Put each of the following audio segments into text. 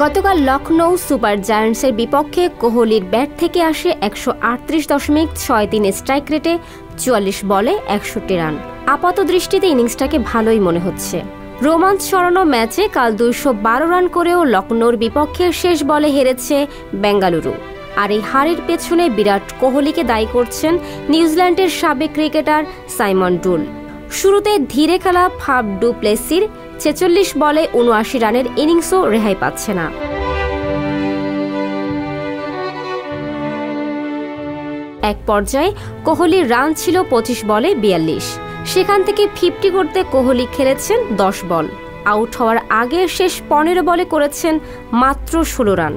গতকাল লখনৌ সুপার জায়ান্টসের বিপক্ষে কোহলির ব্যাট থেকে আসে ১৩৮.৬৩ স্ট্রাইক রেটে ৪৪ বলে ৬১ রান। আপাত দৃষ্টিতে ইনিংসটাকে ভালোই মনে হচ্ছে। রোমাঞ্চ ছড়ানো ম্যাচে কাল ২১২ রান করেও লখনৌর বিপক্ষে শেষ বলে হেরেছে বেঙ্গালুরু। আর এই হারের পেছনে বিরাট কোহলিকে দায়ী করছেন নিউজিল্যান্ডের সাবেক ক্রিকেটার সাইমন ডুল। শুরুতে ধীরে খেলা ফাফ ডু প্লেসির ৪৬ বলে ৭৯ রানের ইনিংসও রেহাই পাচ্ছে না। এক পর্যায়ে কোহলির রান ছিল ২৫ বলে ৪২। সেখান থেকে ৫০ করতে কোহলি খেলেছেন ১০ বল। আউট হওয়ার আগে শেষ ১৫ বলে করেছেন মাত্র ১৬ রান।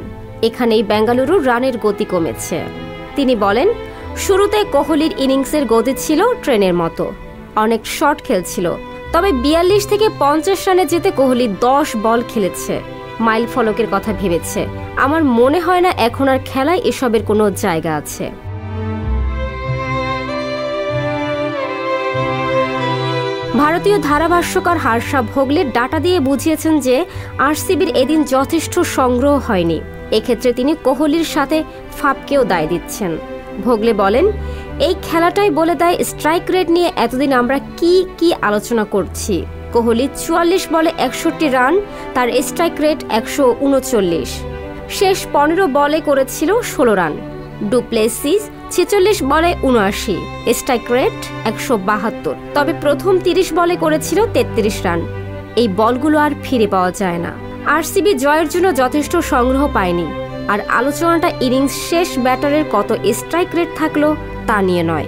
এখানেই বেঙ্গালুরুর রানের গতি কমেছে। তিনি বলেন, শুরুতে কোহলির ইনিংসের গতি ছিল ট্রেনের মতো, অনেক শট খেলছিল। তবে ৪২ থেকে ৫০ রানে যেতে কোহলি ১০ বল খেলেছে, মাইল ফলকের কথা ভেবেছে। আমার মনে হয় না এখন আর খেলায় এসবের কোনো জায়গা আছে। ভারতীয় ধারাভাষ্যকার হার্ষা ভোগলে ডাটা দিয়ে বুঝিয়েছেন যে আরসিবির এদিন যথেষ্ট সংগ্রহ হয়নি। এক্ষেত্রে তিনি কোহলির সাথে ফাফকেও দায় দিচ্ছেন। ভোগলে বলেন, এই খেলাটাই বলে দেয় স্ট্রাইক রেট নিয়ে এতদিন আমরা কি আলোচনা করছি। কোহলি ৪৪ বলে ৬১ রান, তার স্ট্রাইক রেট ১৩৯। শেষ ১৫ বলে করেছিল ১৬ রান। ডু প্লেসিস ৪৬ বলে ৭৯, স্ট্রাইক রেট ১৭২। তবে প্রথম ৩০ বলে করেছিল ৩৩ রান। এই বলগুলো আর ফিরে পাওয়া যায় না। আরসিবি জয়ের জন্য যথেষ্ট সংগ্রহ পায়নি। আর আলোচনাটা ইনিংস শেষ ব্যাটারের কত স্ট্রাইক রেট থাকলো তা নিয়ে নয়।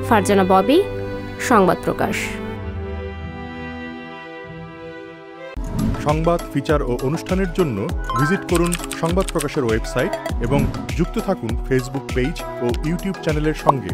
ফারজানা ববি, সংবাদ প্রকাশ। সংবাদ, ফিচার ও অনুষ্ঠানের জন্য ভিজিট করুন সংবাদ প্রকাশের ওয়েবসাইট এবং যুক্ত থাকুন ফেসবুক পেজ ও ইউটিউব চ্যানেলের সঙ্গে।